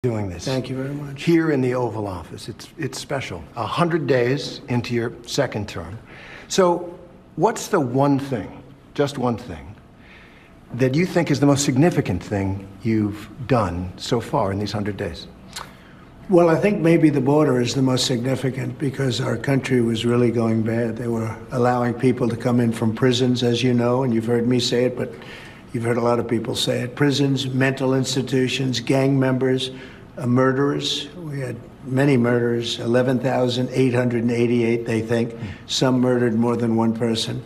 doing this. Thank you very much. Here in the Oval Office. It's special. 100 days into your second term. So what's the one thing, just one thing, that you think is the most significant thing you've done so far in these 100 days? Well, I think maybe the border is the most significant because our country was really going bad. They were allowing people to come in from prisons, as you know, and you've heard me say it, but you've heard a lot of people say it. Prisons, mental institutions, gang members, murderers. We had many murders, 11,888, they think. Some murdered more than one person.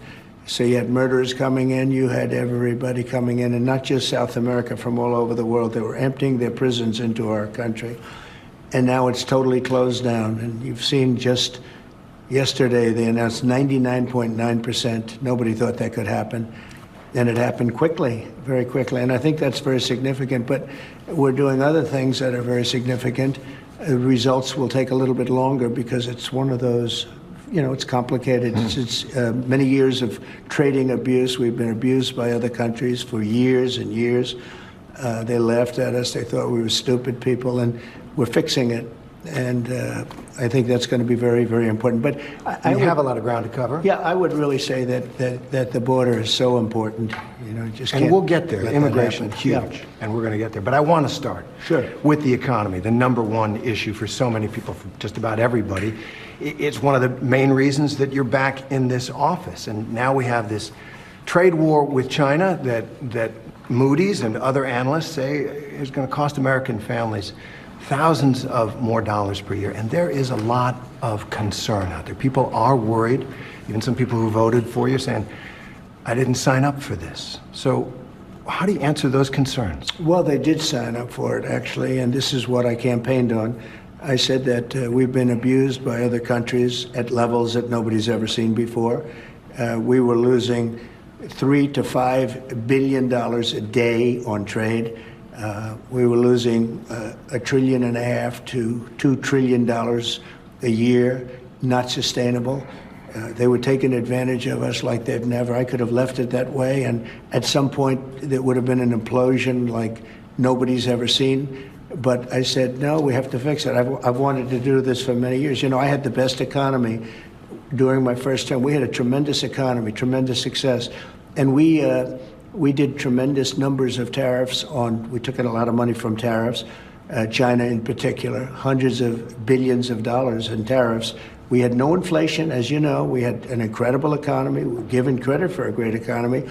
So you had murderers coming in, you had everybody coming in, and not just South America, from all over the world. They were emptying their prisons into our country. And now it's totally closed down. And you've seen just yesterday, they announced 99.9%. Nobody thought that could happen. And it happened quickly, very quickly. And I think that's very significant. But we're doing other things that are very significant. Results will take a little bit longer because it's one of those, you know, it's complicated. It's many years of trading abuse. We've been abused by other countries for years and years. They laughed at us. They thought we were stupid people. And we're fixing it. And I think that's going to be very, very important. But I have a lot of ground to cover. Yeah, I would really say that the border is so important. You know, just and we'll get there. Immigration, huge, yeah. And we're going to get there. But I want to start with the economy, the number one issue for so many people, for just about everybody. It's one of the main reasons that you're back in this office. And now we have this trade war with China that Moody's and other analysts say is going to cost American families thousands of more dollars per year. And there is a lot of concern out there. People are worried, even some people who voted for you saying, I didn't sign up for this. So how do you answer those concerns? Well, they did sign up for it, actually, and this is what I campaigned on. I said that we've been abused by other countries at levels that nobody's ever seen before. We were losing $3 to $5 billion a day on trade. We were losing $1.5 trillion to $2 trillion a year, not sustainable. They were taking advantage of us like they've never. I could have left it that way, and at some point there would have been an implosion like nobody's ever seen. But I said, no, we have to fix it. I've wanted to do this for many years. You know, I had the best economy during my first term. We had a tremendous economy, tremendous success, and we did tremendous numbers of tariffs on, we took in a lot of money from tariffs, China in particular, hundreds of billions of dollars in tariffs. We had no inflation, as you know. We had an incredible economy. We're given credit for a great economy.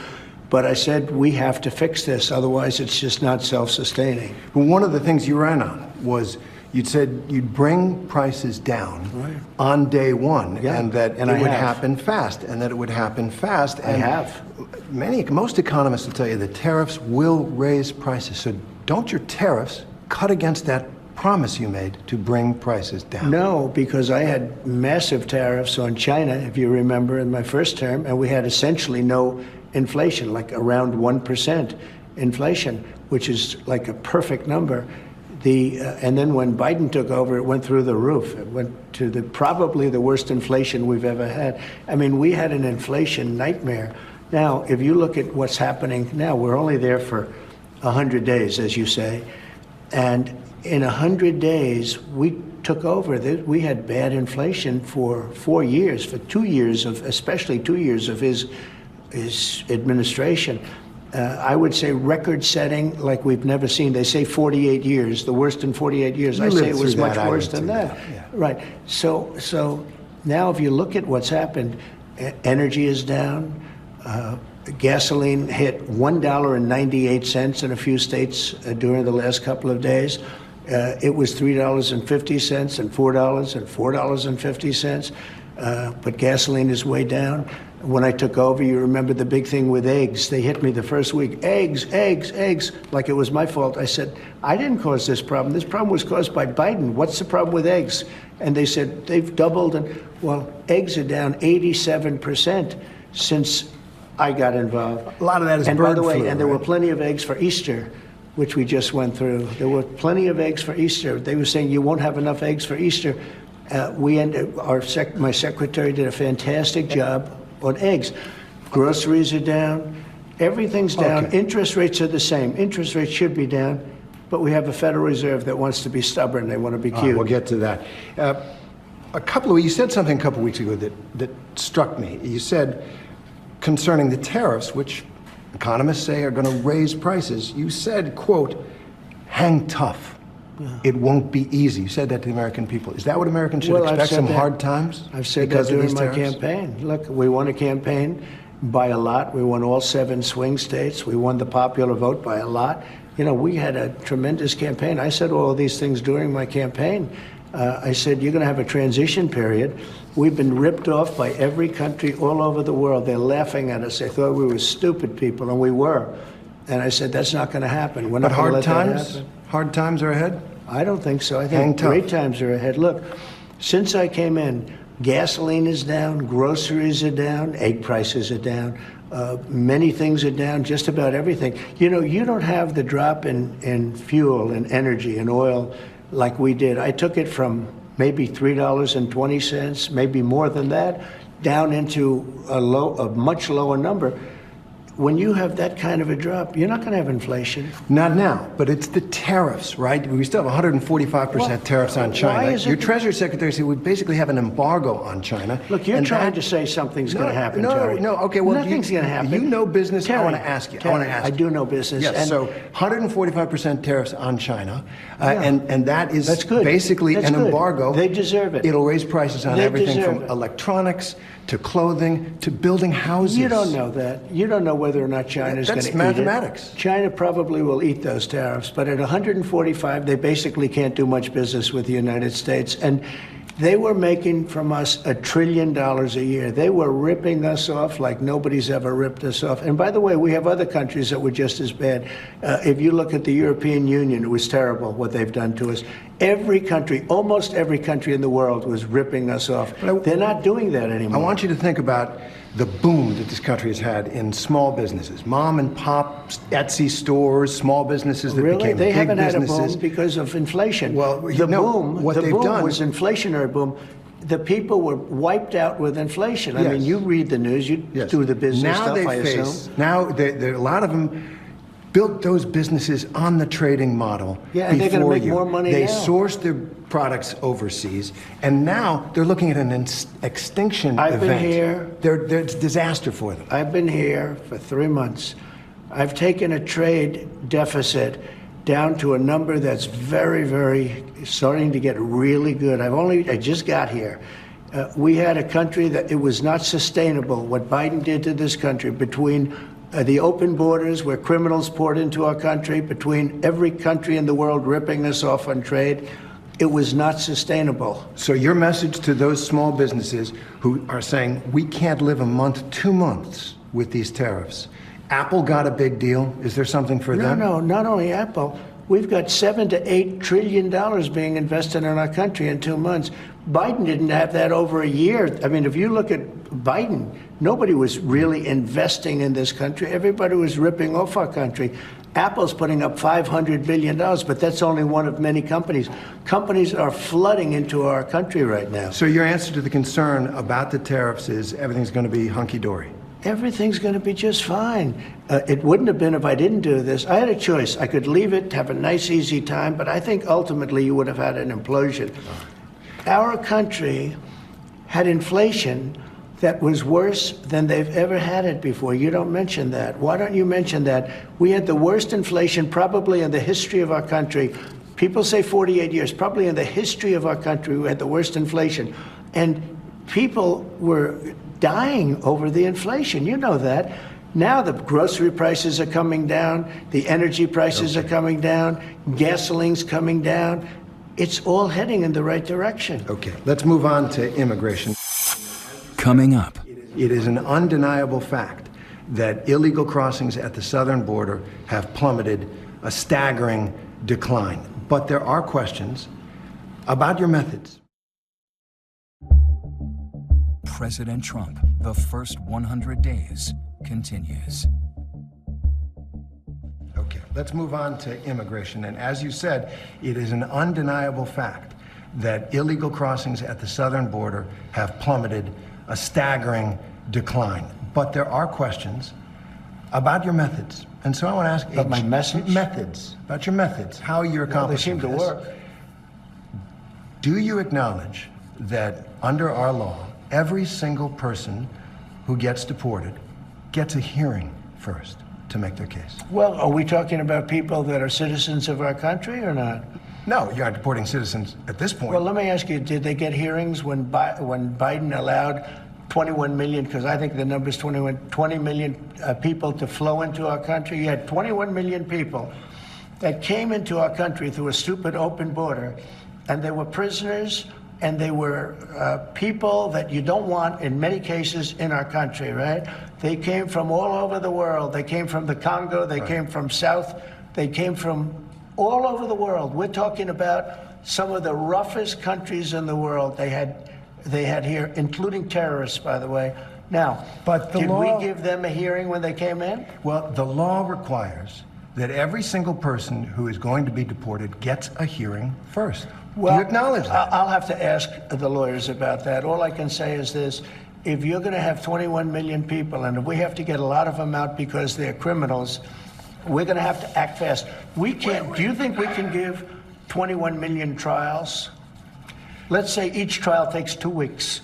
But I said, we have to fix this, otherwise it's just not self-sustaining. Well, one of the things you ran on was you'd said you'd bring prices down on day one, and that it would happen fast, and that it would happen fast. I have. Most economists will tell you that tariffs will raise prices. So don't your tariffs cut against that promise you made to bring prices down? No, because I had massive tariffs on China, if you remember, in my first term, and we had essentially no inflation, like around 1% inflation, which is like a perfect number. And then when Biden took over, it went through the roof. It went to probably the worst inflation we've ever had. I mean, we had an inflation nightmare. Now, if you look at what's happening now, we're only there for 100 days, as you say. And in 100 days, we took over. We had bad inflation for 4 years, for 2 years of, especially 2 years of his administration. I would say record-setting like we've never seen. They say 48 years, the worst in 48 years. I say it was much worse than that. Yeah. Right. So now if you look at what's happened, energy is down. Gasoline hit $1.98 in a few states during the last couple of days. It was $3.50 and $4 and $4.50. But gasoline is way down. When I took over, you remember the big thing with eggs. They hit me the first week. Eggs, like it was my fault. I said, I didn't cause this problem. This problem was caused by Biden. What's the problem with eggs? And they said, they've doubled. And well, eggs are down 87% since I got involved. A lot of that is bird flu. And by the way, and there were plenty of eggs for Easter, which we just went through. There were plenty of eggs for Easter. They were saying you won't have enough eggs for Easter. My secretary did a fantastic job on eggs. Groceries are down. Everything's down. Okay. Interest rates are the same. Interest rates should be down. but we have a Federal Reserve that wants to be stubborn. They want to be cute. We'll get to that. You said something a couple weeks ago that struck me. You said concerning the tariffs, which economists say are going to raise prices, you said, quote, hang tough. Yeah. It won't be easy. You said that to the American people. Is that what Americans should expect, some hard times? I've said that during my campaign. Look, we won a campaign by a lot. We won all 7 swing states. We won the popular vote by a lot. You know, we had a tremendous campaign. I said all of these things during my campaign. I said, you're going to have a transition period. We've been ripped off by every country all over the world. They're laughing at us. They thought we were stupid people, and we were. And I said, that's not going to happen. We're not going to let that happen. Hard times are ahead? I don't think so. I think great times are ahead. Look, since I came in, gasoline is down, groceries are down, egg prices are down, many things are down, just about everything. You know, you don't have the drop in fuel and energy and oil like we did. I took it from maybe $3.20, maybe more than that, down into a much lower number. When you have that kind of a drop, you're not going to have inflation. Not now, but it's the tariffs, right? We still have 145% tariffs on China. Your Treasury Secretary said we basically have an embargo on China. Look, you're trying to say something's going to happen, Terry. No, okay, well, nothing's going to happen. You know business. Terry, I want to ask you. I do know business. Yes, so 145% tariffs on China, and that's good. Basically an embargo. They deserve it. It'll raise prices on everything from electronics to clothing to building houses. You don't know that. You don't know whether or not China is going to eat it. That's mathematics. China probably will eat those tariffs, but at 145, they basically can't do much business with the United States. And they were making from us $1 trillion a year. They were ripping us off like nobody's ever ripped us off. And by the way, we have other countries that were just as bad. If you look at the European Union, it was terrible what they've done to us. Every country, almost every country in the world was ripping us off. They're not doing that anymore. I want you to think about the boom that this country has had in small businesses, mom and pop Etsy stores, small businesses that became big businesses. They haven't had a boom because of inflation. Well, the boom was inflationary boom. The people were wiped out with inflation. I mean, you read the news, you do the business stuff, I assume. Now, a lot of them built those businesses on the trading model. Yeah, and they're going to make more money now. They sourced their products overseas, and now they're looking at an extinction event. I've been here. It's a disaster for them. I've been here for 3 months. I've taken a trade deficit down to a number that's very, very starting to get really good. I just got here. We had a country that it was not sustainable, what Biden did to this country, between the open borders where criminals poured into our country, between every country in the world ripping us off on trade. It was not sustainable. So your message to those small businesses who are saying, we can't live a month, 2 months with these tariffs. Apple got a big deal. Is there something for them? No, not only Apple. We've got $7 to $8 trillion being invested in our country in 2 months. Biden didn't have that over a year. I mean, if you look at Biden, nobody was really investing in this country. Everybody was ripping off our country. Apple's putting up $500 billion, but that's only one of many companies. Companies are flooding into our country right now. So your answer to the concern about the tariffs is everything's going to be hunky-dory? Everything's going to be just fine. It wouldn't have been if I didn't do this. I had a choice. I could leave it, have a nice, easy time, but I think ultimately you would have had an implosion. Our country had inflation that was worse than they've ever had it before. You don't mention that. Why don't you mention that? We had the worst inflation probably in the history of our country. People say 48 years. Probably in the history of our country, we had the worst inflation. And people were dying over the inflation. You know that. Now the grocery prices are coming down. The energy prices are coming down. Gasoline's coming down. It's all heading in the right direction. Okay, let's move on to immigration. Coming up. It is an undeniable fact that illegal crossings at the southern border have plummeted, a staggering decline. But there are questions about your methods. President Trump, the first 100 days continues. Okay, let's move on to immigration. And as you said, it is an undeniable fact that illegal crossings at the southern border have plummeted, a staggering decline. But there are questions about your methods. And so I want to ask... About my message? Methods. About your methods. How you're Well, they accomplishing seem to this. work. Do you acknowledge that under our law, every single person who gets deported gets a hearing first to make their case? Well, are we talking about people that are citizens of our country or not? No, you're not deporting citizens at this point. Well, let me ask you, did they get hearings when Biden allowed 21 million, because I think the number is 20 million people to flow into our country? You had 21 million people that came into our country through a stupid open border, and they were prisoners, and they were people that you don't want in many cases in our country, right? They came from all over the world. They came from the Congo. They came from South. They came from all over the world. We're talking about some of the roughest countries in the world they had here, including terrorists, by the way. Now, But the did law- we give them a hearing when they came in? Well, the law requires that every single person who is going to be deported gets a hearing first. Do you acknowledge that? I'll have to ask the lawyers about that. All I can say is this. If you're going to have 21 million people, and if we have to get a lot of them out because they're criminals, we're going to have to act fast. We can't. Do you think we can give 21 million trials? Let's say each trial takes 2 weeks.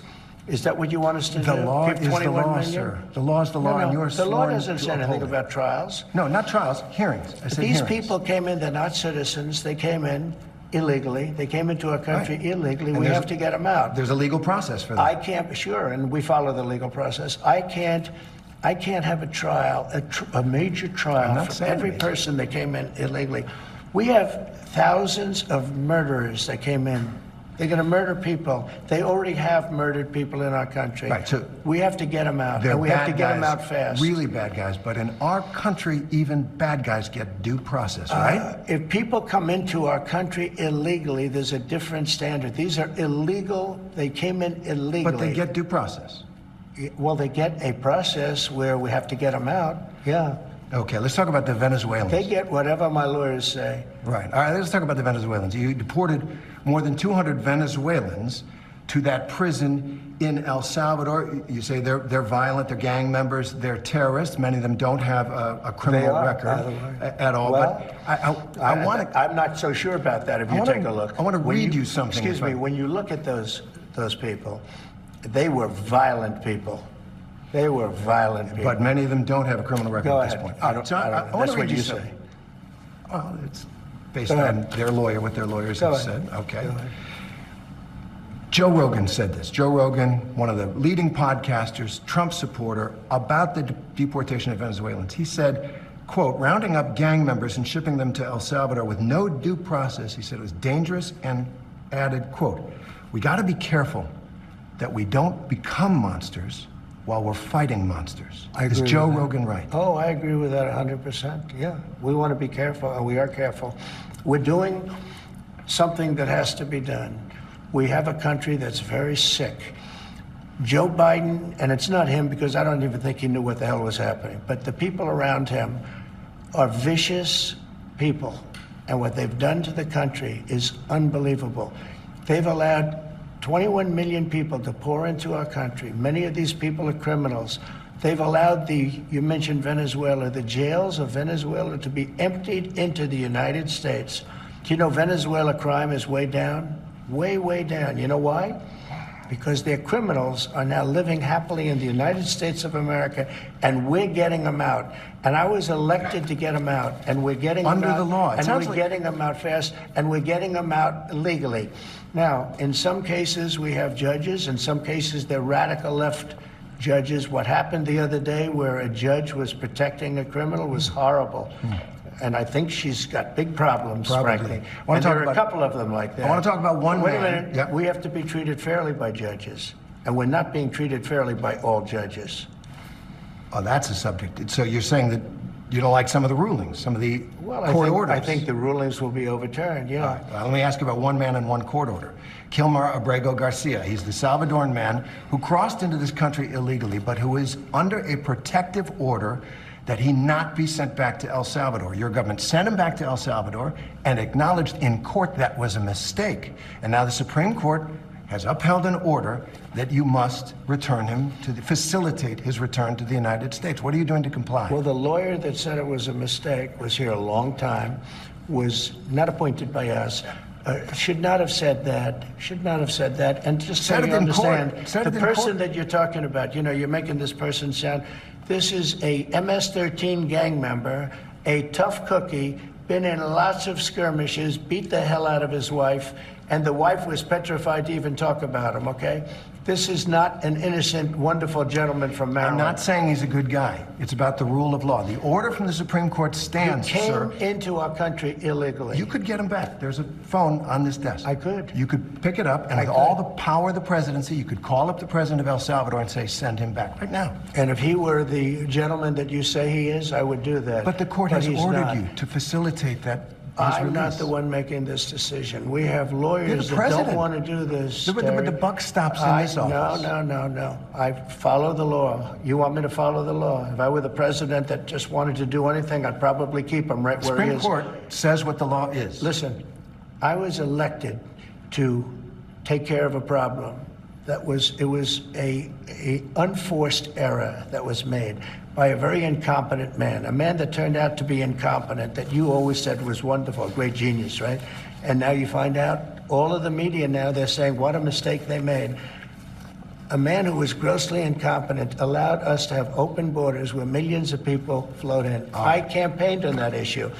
Is that what you want us to The do? law Give is the 21 law, million? sir. The law is the law, and you're the law sworn doesn't to say anything uphold it. about trials. No, not trials, hearings. I said These hearings. people came in, they're not citizens. They came in illegally. They came into our country Right. illegally. And We there's- have to get them out. There's a legal process for that. I can't, sure, and we follow the legal process. I can't have a trial, a major I'm trial not for saying every major. person that came in illegally. We have thousands of murderers that came in. They're going to murder people. They already have murdered people in our country. Right, so we have to get them out, They're and we have to bad get them guys, out fast. Really bad guys. But in our country, even bad guys get due process, right? If people come into our country illegally, there's a different standard. These are illegal. They came in illegally. But they get due process. Well, they get a process where we have to get them out. Yeah. Okay, let's talk about the Venezuelans. They get whatever my lawyers say. Right. All right, let's talk about the Venezuelans. You deported more than 200 Venezuelans to that prison in El Salvador. You say they're violent, they're gang members, they're terrorists. Many of them don't have a criminal They are, record by the way. at all. Well, but I want to... I'm not so sure about that. If you take a look, I want to When read you something. Excuse me. When you look at those people, they were violent people. They were violent people. But many of them don't have a criminal record Go at this ahead. point. I don't- So I don't know. want That's to what read you something. say. Well, it's based Go on ahead. their lawyer, what their lawyers Go have ahead. said. Okay. Go ahead. Joe Rogan said this. Joe Rogan, one of the leading podcasters, Trump supporter, about the deportation of Venezuelans. He said, quote, rounding up gang members and shipping them to El Salvador with no due process, he said it was dangerous, and added, quote, we got to be careful that we don't become monsters while we're fighting monsters. I Is agree Joe with that. Rogan right? Oh, I agree with that 100%. Yeah, we want to be careful, and we are careful. We're doing something that has to be done. We have a country that's very sick. Joe Biden, and it's not him because I don't even think he knew what the hell was happening, but the people around him are vicious people, and what they've done to the country is unbelievable. They've allowed 21 million people to pour into our country. Many of these people are criminals. They've allowed you mentioned Venezuela, the jails of Venezuela to be emptied into the United States. Do you know Venezuela crime is way down? Way, way down. You know why? Because their criminals are now living happily in the United States of America, and we're getting them out. And I was elected to get them out, and we're getting them out. Under the law. It And sounds we're like- getting them out fast, and we're getting them out legally. Now, in some cases, we have judges. In some cases, they're radical left judges. What happened the other day where a judge was protecting a criminal was horrible. And I think she's got big problems, Probably. frankly. I wanna And talk there are a about- couple of them like that. I wanna talk about one Wait man. a minute. Yep. We have to be treated fairly by judges. And we're not being treated fairly by all judges. Oh, that's a subject. So you're saying that you don't like some of the rulings, some of the Well, court I orders? think the rulings will be overturned, yeah. All right, well, let me ask you about one man and one court order. Kilmar Abrego Garcia. He's the Salvadoran man who crossed into this country illegally, but who is under a protective order that he not be sent back to El Salvador. Your government sent him back to El Salvador and acknowledged in court that was a mistake. And now the Supreme Court has upheld an order that you must return him facilitate his return to the United States. What are you doing to comply? Well, the lawyer that said it was a mistake was here a long time, was not appointed by us, should not have said that, And just so Said you it in court. understand, Said it the in person court. that you're talking about, you're making this person sound, this is a MS-13 gang member, a tough cookie, been in lots of skirmishes, beat the hell out of his wife, and the wife was petrified to even talk about him, okay? This is not an innocent, wonderful gentleman from Maryland. I'm not saying he's a good guy. It's about the rule of law. The order from the Supreme Court stands, He came sir. into our country illegally. You could get him back. There's a phone on this desk. I could. You could pick it up, and with all the power of the presidency, you could call up the president of El Salvador and say, send him back right now. And if he were the gentleman that you say he is, I would do that. But the court has he's ordered not. you to facilitate that. I'm not the one making this decision. We have lawyers You're the that don't president. want to do this. But Terry. the buck stops in this office. No. I follow the law. You want me to follow the law? If I were the president that just wanted to do anything, I'd probably keep him right where he Supreme is. Court says what the law is. Listen, I was elected to take care of a problem. It was a unforced error that was made by a very incompetent man, a man that turned out to be incompetent, that you always said was wonderful, a great genius, right? And now you find out, all of the media now, they're saying what a mistake they made. A man who was grossly incompetent allowed us to have open borders where millions of people flowed in. I campaigned on that issue.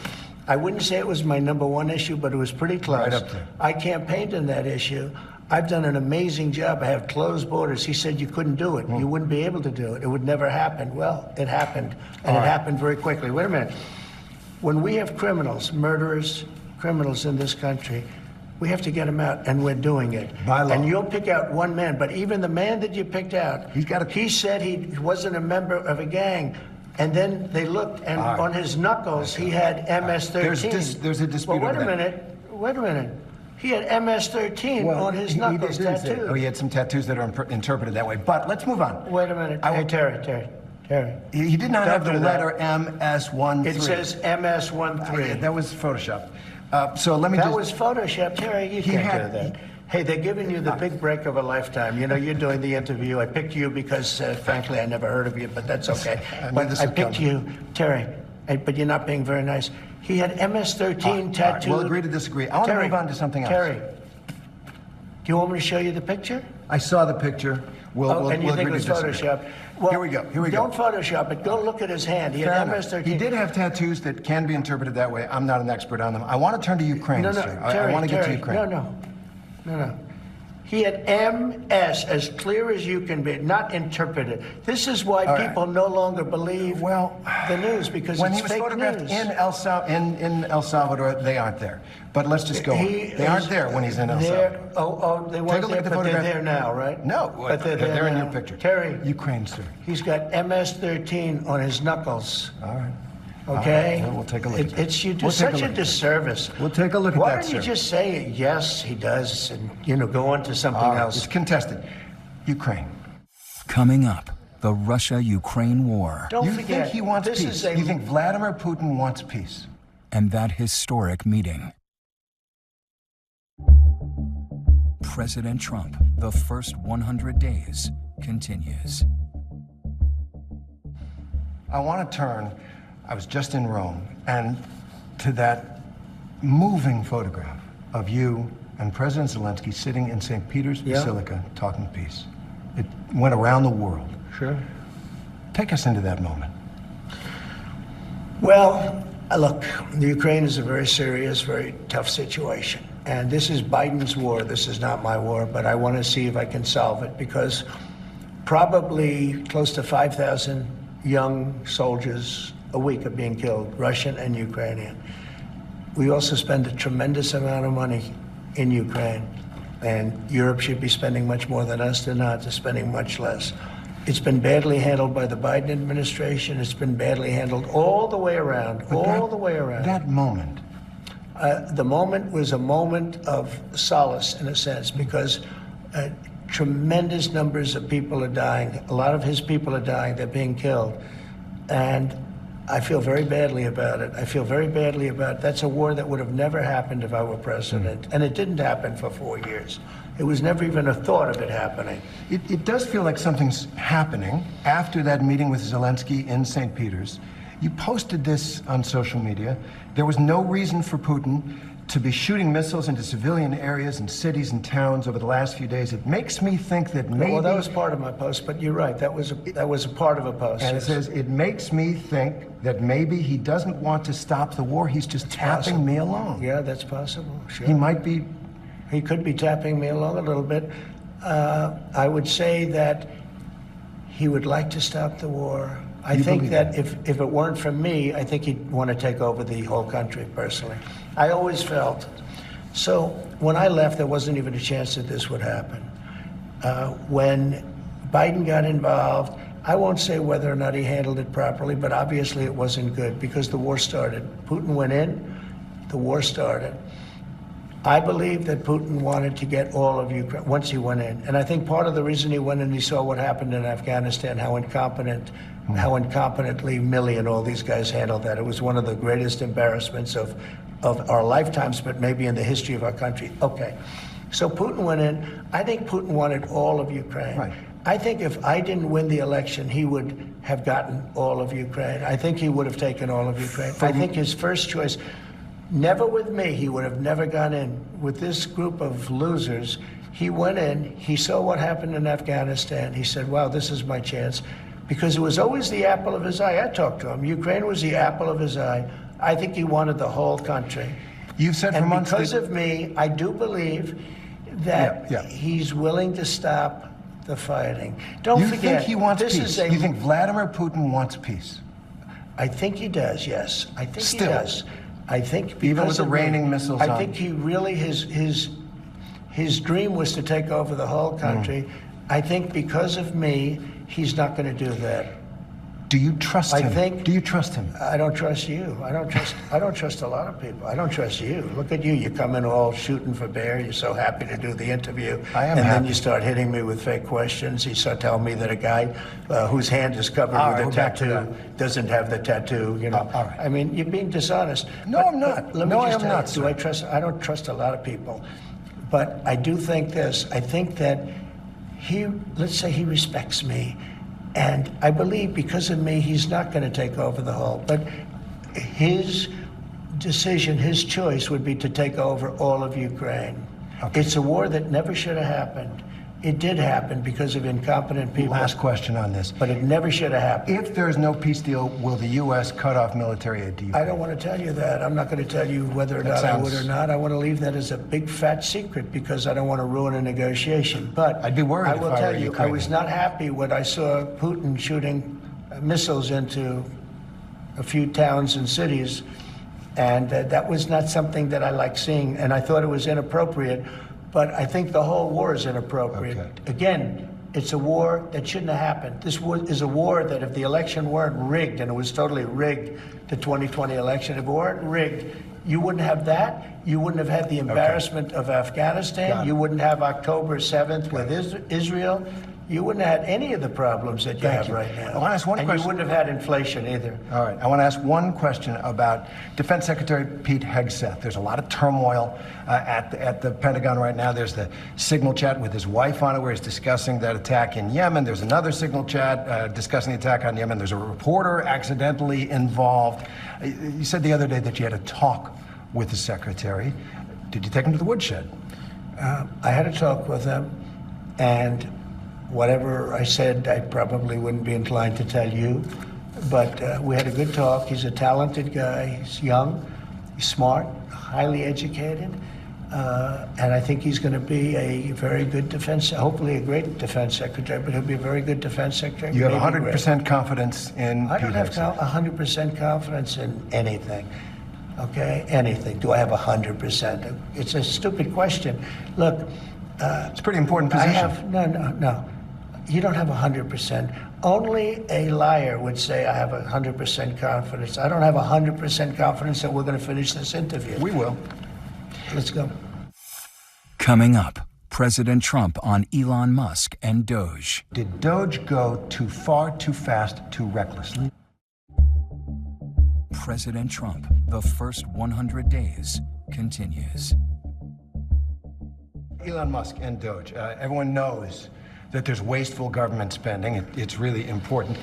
I wouldn't say it was my number one issue, but it was pretty close. Right up there. I campaigned on that issue. I've done an amazing job. I have closed borders. He said you couldn't do it. You wouldn't be able to do it. It would never happen. Well, it happened, and it happened very quickly. Wait a minute. When we have criminals, murderers, criminals in this country, we have to get them out, and we're doing it. By law. And you'll pick out one man, but even the man that you picked out, he said he wasn't a member of a gang. And then they looked, and on his knuckles, he had MS-13. There's a dispute Well, over that. wait a minute. He had MS-13 on his knuckles tattooed. Oh, he had some tattoos that are interpreted that way. But let's move on. Wait a minute. Hey, Terry. He did not have the Don't do that. letter MS-13. It says MS-13. That was Photoshop. So let me That was Photoshop. Terry, you can't do that. Hey, they're giving you the big break of a lifetime. You're doing the interview. I picked you because, frankly, I never heard of you, but that's okay. But I picked you, Terry, but you're not being very nice. He had MS-13 tattooed. We'll agree to disagree. I want to move on to something else. Terry, do you want me to show you the picture? I saw the picture. We'll and you think agree it was to disagree. Photoshop? Well, Here we go. Don't Photoshop it. Go look at his hand. He Fair had enough. MS-13. He did have tattoos that can be interpreted that way. I'm not an expert on them. I want to turn to Ukraine, No, sir. Terry, I want to get to Ukraine. No. He had MS as clear as you can be, not interpreted. This is why people no longer believe the news, because when it's he was fake photographed news. in El Salvador, they aren't there. But let's just go on. They aren't there when he's in El Salvador. They weren't Take a look there, at the but they're photograph. there now, right? No, but they're in your now. picture. Terry, Ukraine, sir. he's got MS-13 on his knuckles. All right. Okay? All right. Well, we'll take a look at that. You do We'll take a such a look at that. disservice. We'll take a look at Why that, don't you sir. just say, yes, he does, and, go on to something All right. else? It's contested. Ukraine. Coming up, the Russia-Ukraine war Don't You forget, think he wants this peace? is You think Vladimir Putin wants peace? and that historic meeting. President Trump, the first 100 days, continues. I want to turn, I was just in Rome, and to that moving photograph of you and President Zelensky sitting in St. Peter's Basilica talking peace. It went around the world. Sure. Take us into that moment. Well, look, the Ukraine is a very serious, very tough situation. And this is Biden's war. This is not my war, but I want to see if I can solve it, because probably close to 5,000 young soldiers a week are being killed, Russian and Ukrainian. We also spend a tremendous amount of money in Ukraine, and Europe should be spending much more than us. They're not. They're spending much less. It's been badly handled by the Biden administration. It's been badly handled all the way around, the way around. That moment. The moment was a moment of solace, in a sense, because tremendous numbers of people are dying. A lot of his people are dying. They're being killed. And I feel very badly about it. I feel very badly about it. That's a war that would have never happened if I were president. And it didn't happen for 4 years. It was never even a thought of it happening. It does feel like something's happening after that meeting with Zelensky in St. Peters. You posted this on social media. There was no reason for Putin to be shooting missiles into civilian areas and cities and towns over the last few days. It makes me think that maybe... Well, that was part of my post, but you're right. That was a part of a post. And it says, it makes me think that maybe he doesn't want to stop the war. He's just tapping me along. Yeah, that's possible. Sure. He might be... He could be tapping me along a little bit. I would say that he would like to stop the war. I think that if it weren't for me, I think he'd want to take over the whole country, personally. I always felt. So when I left, there wasn't even a chance that this would happen. When Biden got involved, I won't say whether or not he handled it properly, but obviously it wasn't good because the war started. Putin went in, the war started. I believe that Putin wanted to get all of Ukraine once he went in. And I think part of the reason he went in, he saw what happened in Afghanistan, how incompetently Milley and all these guys handled that. It was one of the greatest embarrassments of our lifetimes, but maybe in the history of our country. Okay. So Putin went in. I think Putin wanted all of Ukraine. Right. I think if I didn't win the election, he would have gotten all of Ukraine. I think he would have taken all of Ukraine. I think his first choice... Never with me, he would have never gone in. With this group of losers, he went in, he saw what happened in Afghanistan. He said, wow, this is my chance. Because it was always the apple of his eye. I talked to him. Ukraine was the apple of his eye. I think he wanted the whole country. You've said for months... And because of me, I do believe that he's willing to stop the fighting. Don't forget... You think he wants peace? You think Vladimir Putin wants peace? I think he does, yes. I think Still. he does. I think even with the raining missiles I think he really, his dream was to take over the whole country. I think because of me, he's not going to do that. Do you trust him? Do you trust him? I don't trust you. I don't trust a lot of people. I don't trust you. Look at you. You come in all shooting for bear. You're so happy to do the interview. I am And happy. then you start hitting me with fake questions. You start telling me that a guy whose hand is covered with a tattoo doesn't have the tattoo. You know. All right. I mean, you're being dishonest. No, I'm not. Let me No, just I am not, tell you, I don't trust a lot of people. But I do think this. I think that let's say he respects me. And I believe because of me, he's not going to take over the whole. But his decision, his choice would be to take over all of Ukraine. Okay. It's a war that never should have happened. It did happen because of incompetent people. Last question on this. But it never should have happened. If there is no peace deal, will the U.S. cut off military aid to Ukraine? I don't want to tell you that. I'm not going to tell you whether or not I would or not. I want to leave that as a big fat secret because I don't want to ruin a negotiation. But I'd be worried I will if I tell were you, I Ukrainian. was not happy when I saw Putin shooting missiles into a few towns and cities. And that was not something that I like seeing. And I thought it was inappropriate. But I think the whole war is inappropriate. Okay. Again, it's a war that shouldn't have happened. This is a war that if the election weren't rigged, and it was totally rigged, the 2020 election, if it weren't rigged, you wouldn't have that. You wouldn't have had the embarrassment of Afghanistan. You wouldn't have October 7th with Israel. You wouldn't have had any of the problems that you have right now. I want to ask one question. And you wouldn't have had inflation either. All right. I want to ask one question about Defense Secretary Pete Hegseth. There's a lot of turmoil at the Pentagon right now. There's the signal chat with his wife on it where he's discussing that attack in Yemen. There's another signal chat discussing the attack on Yemen. There's a reporter accidentally involved. You said the other day that you had a talk with the secretary. Did you take him to the woodshed? I had a talk with him, and whatever I said, I probably wouldn't be inclined to tell you. But we had a good talk. He's a talented guy. He's young, he's smart, highly educated. And I think he's going to be a very good hopefully a great defense secretary, but he'll be a very good defense secretary. You have 100% confidence in I don't Pete have Hegseth. 100% confidence in anything. Okay? Anything. Do I have 100%? It's a stupid question. Look, it's a pretty important position. No. You don't have 100%. Only a liar would say I have 100% confidence. I don't have 100% confidence that we're going to finish this interview. We will. Let's go. Coming up, President Trump on Elon Musk and Doge. Did Doge go too far, too fast, too recklessly? President Trump, the first 100 days, continues. Elon Musk and Doge. Everyone knows that there's wasteful government spending. It's really important.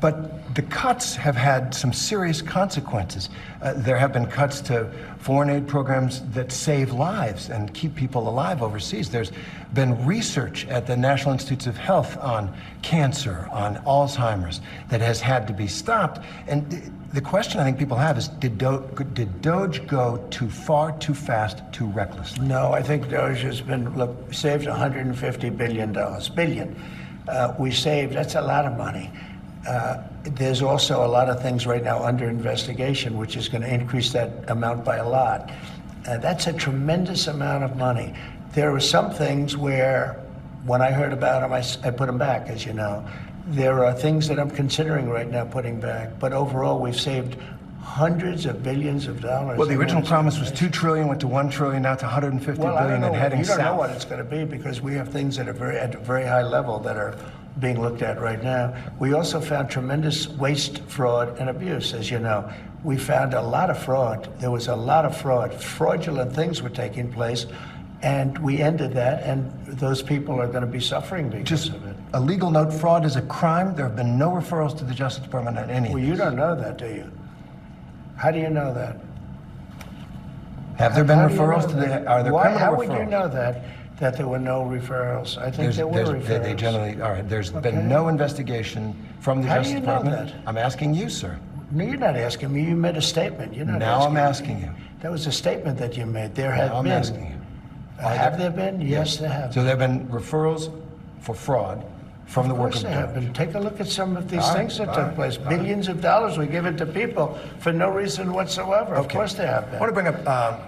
But the cuts have had some serious consequences. There have been cuts to foreign aid programs that save lives and keep people alive overseas. There's been research at the National Institutes of Health on cancer, on Alzheimer's, that has had to be stopped. And the question I think people have is, did Doge go too far, too fast, too recklessly? No, I think Doge has been, look, saved $150 billion. We saved, that's a lot of money. There's also a lot of things right now under investigation, which is going to increase that amount by a lot. That's a tremendous amount of money. There were some things where, when I heard about them, I put them back, as you know. There are things that I'm considering right now putting back, but overall we've saved hundreds of billions of dollars. Well, the original promise was $2 trillion, went to $1 trillion, now it's $150 billion and heading south. You don't know what it's going to be because we have things that are at a very high level that are being looked at right now. We also found tremendous waste, fraud, and abuse, as you know. We found a lot of fraud. There was a lot of fraud. Fraudulent things were taking place, and we ended that, and those people are going to be suffering because of it. A legal note, fraud is a crime. There have been no referrals to the Justice Department on any of Well, these. you don't know that, do you? How do you know that? Have there been How do you referrals know to the, that? are there Why, criminal how referrals? would you know that there were no referrals? I think there were referrals. They generally, all right, there's Okay. been no investigation from the How do Justice you know Department. that? I'm asking you, sir. No, you're not asking me. You made a statement. You're not Now I'm me. asking you. That was a statement that you made. There have Now I'm been. asking you. Have there been? Yes, there have. So there have been referrals for fraud from the work of Of course there have Doge. been. Take a look at some of these All right, things that all took right, place. all right. Billions of dollars we give it to people for no reason whatsoever. Of Okay. course there have I want to been. bring up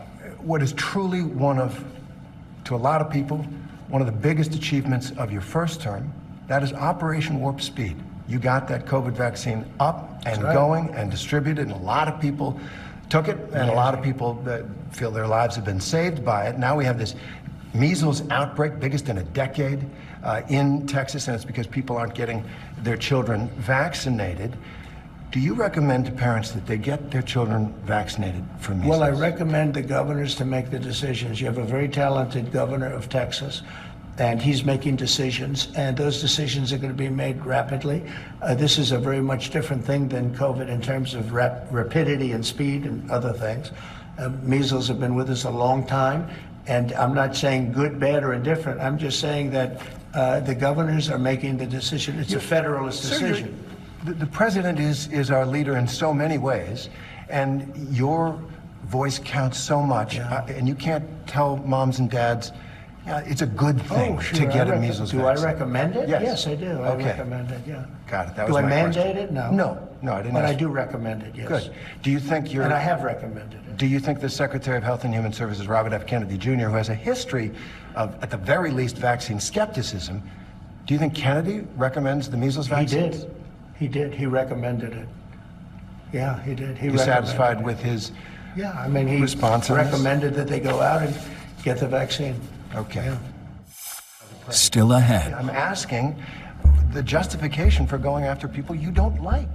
what is truly one of, to a lot of people, one of the biggest achievements of your first term. That is Operation Warp Speed. You got that COVID vaccine up and right. going and distributed, and a lot of people took it, and a lot of people feel their lives have been saved by it. Now we have this measles outbreak, biggest in a decade in Texas, and it's because people aren't getting their children vaccinated. Do you recommend to parents that they get their children vaccinated for measles? Well, I recommend the governors to make the decisions. You have a very talented governor of Texas, and he's making decisions, and those decisions are going to be made rapidly. This is a very much different thing than COVID in terms of rapidity and speed and other things. Measles have been with us a long time, and I'm not saying good, bad, or indifferent. I'm just saying that the governors are making the decision. It's a federalist decision. The president is our leader in so many ways, and your voice counts so much, and you can't tell moms and dads, it's a good thing to get a measles vaccine. Do I recommend it? Yes. Yes, I do. Okay. I recommend it, yeah. Got it. That Do was I my mandate question. it? No. No, I didn't But ask I do recommend it, yes. Good. Do you think And I have recommended it. Do you think the Secretary of Health and Human Services, Robert F. Kennedy Jr., who has a history of, at the very least, vaccine skepticism, do you think Kennedy recommends the measles vaccine? He did. He recommended it. Yeah, he did. You satisfied with his Yeah, I mean, he response on this? recommended that they go out and get the vaccine. Okay. Yeah. Still ahead. I'm asking the justification for going after people you don't like.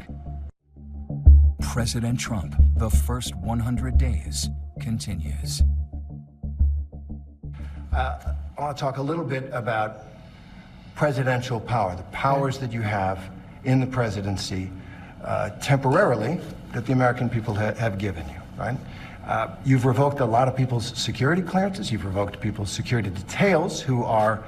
President Trump, the first 100 days, continues. I want to talk a little bit about presidential power, the powers that you have in the presidency temporarily that the American people have given you, right? You've revoked a lot of people's security clearances. You've revoked people's security details who are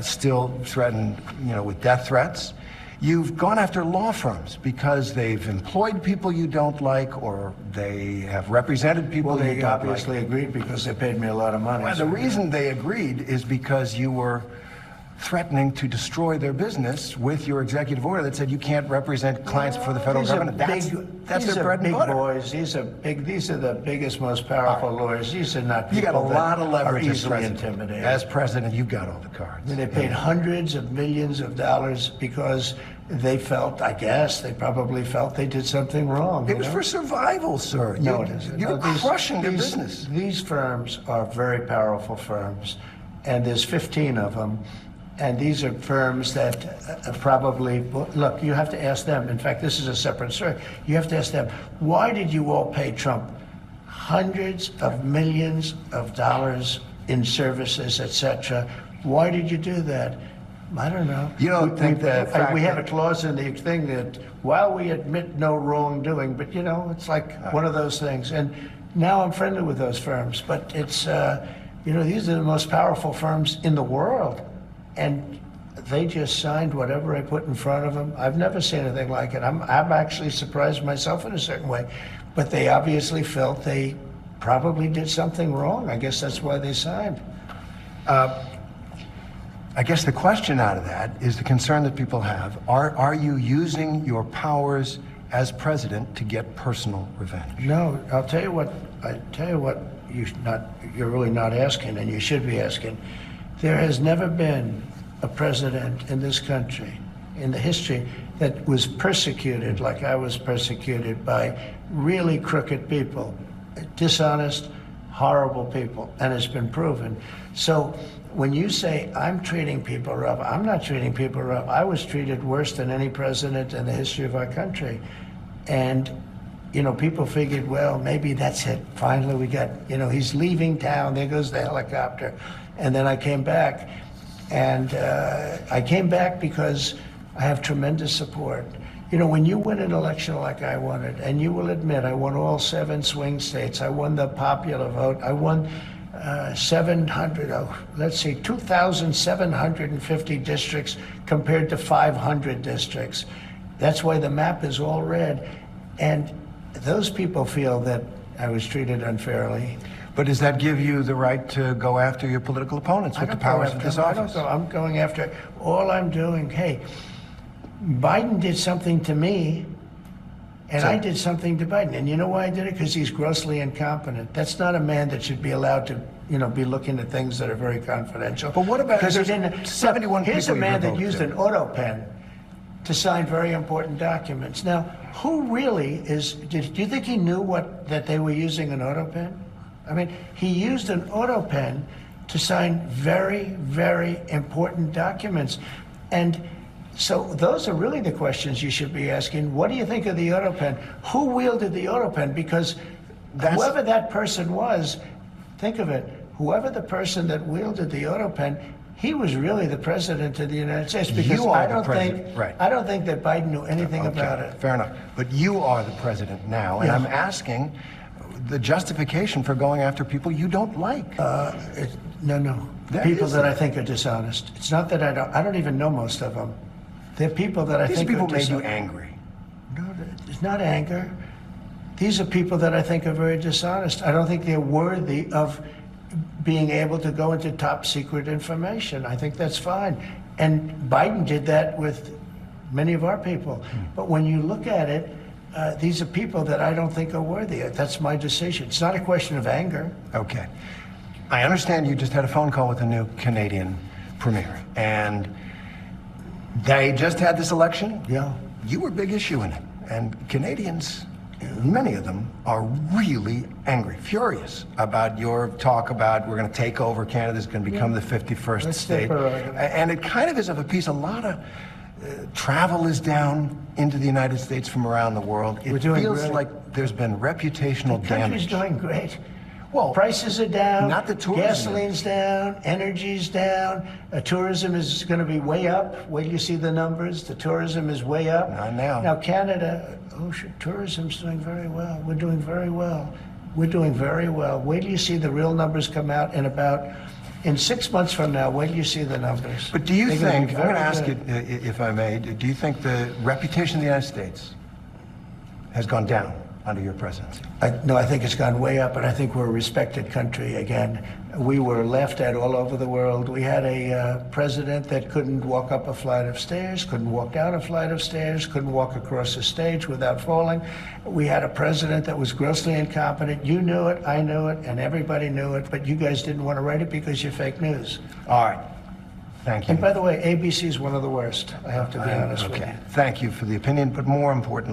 still threatened, with death threats. You've gone after law firms because they've employed people you don't like, or they have represented people Well, you they don't obviously like. agreed because they paid me a lot of money. Well, the reason they agreed is because you were threatening to destroy their business with your executive order that said you can't represent clients for the federal government. That's their bread and butter. Boys. These are the biggest, most powerful lawyers. These are not people You got a lot of that are leverage as easily president. intimidated. As president, you've got all the cards. They paid hundreds of millions of dollars because they felt, I guess, they probably felt they did something wrong. It was for survival, sir. No, it isn't. You're No, crushing their business. These firms are very powerful firms, and there's 15 of them. And these are firms that probably, look, you have to ask them. In fact, this is a separate story. You have to ask them, why did you all pay Trump hundreds of millions of dollars in services, etc.? Why did you do that? I don't know. You don't think that we have a clause in the thing that while we admit no wrongdoing, but you know, it's like one of those things. And now I'm friendly with those firms, but it's, you know, these are the most powerful firms in the world. And they just signed whatever I put in front of them. I've never seen anything like it. I'm actually surprised myself in a certain way. But they obviously felt they probably did something wrong. I guess that's why they signed. I guess the question out of that is the concern that people have. Are you using your powers as president to get personal revenge? No, I'll tell you what you're really not asking, and you should be asking. There has never been a president in this country, in the history, that was persecuted like I was persecuted by really crooked people, dishonest, horrible people, and it's been proven. So when you say I'm treating people rough, I'm not treating people rough. I was treated worse than any president in the history of our country. And, you know, people figured, well, maybe that's it. Finally, we got, you know, he's leaving town. There goes the helicopter. And then I came back. And I came back because I have tremendous support. You know, when you win an election like I won it, and you will admit I won all 7 swing states, I won the popular vote, I won 2,750 districts compared to 500 districts. That's why the map is all red. And those people feel that I was treated unfairly. But does that give you the right to go after your political opponents with the powers of this office? I'm going after, all I'm doing, hey, Biden did something to me, and I did something to Biden. And you know why I did it? Because he's grossly incompetent. That's not a man that should be allowed to, you know, be looking at things that are very confidential. But what about, because there's 71 here's a people man you that used to. an auto pen to sign very important documents. Now, who really is, do you think he knew that they were using an auto pen? I mean, he used an auto pen to sign very, very important documents. And so those are really the questions you should be asking. What do you think of the auto pen? Who wielded the auto pen? Because whoever that person was, think of it, whoever the person that wielded the auto pen, he was really the president of the United States. Because You are I the don't president, think, right. I don't think that Biden knew anything about it. Fair enough. But you are the president now, and Yeah. I'm asking the justification for going after people you don't like. No. The There people is that it. I think are dishonest. It's not that I don't even know most of them. They're people that I These think people are made you dishonest. angry. No, it's not anger. These are people that I think are very dishonest. I don't think they're worthy of being able to go into top secret information. I think that's fine. And Biden did that with many of our people. But when you look at it, these are people that I don't think are worthy. That's my decision. It's not a question of anger. Okay. I understand you just had a phone call with the new Canadian premier, and they just had this election. Yeah. You were a big issue in it, and Canadians, many of them, are really angry, furious about your talk about we're going to take over Canada, it's going to become the 51st That's state. their prerogative. And it kind of is of a piece. A lot of travel is down into the United States from around the world. It We're doing feels great. like there's been reputational The country's damage. doing great. Well, Prices are down. not the tourism. Gasoline's down. Energy's down. Tourism is going to be way up. Wait till you see the numbers. The tourism is way up. Not now. Now Canada, tourism's doing very well. We're doing very well. We're doing very well. Wait till you see the real numbers come out in 6 months from now. Wait till you see the numbers. But do you They're gonna think, be I'm going to very ask good. you, if I may, do you think the reputation of the United States has gone down under your presidency? No, I think it's gone way up, and I think we're a respected country again. We were laughed at all over the world. We had a president that couldn't walk up a flight of stairs, couldn't walk down a flight of stairs, couldn't walk across a stage without falling. We had a president that was grossly incompetent. You knew it, I knew it, and everybody knew it, but you guys didn't want to write it because you're fake news. All right. Thank you. And by the way, ABC is one of the worst, I have to be honest with you. Okay. Thank you for the opinion, but more important,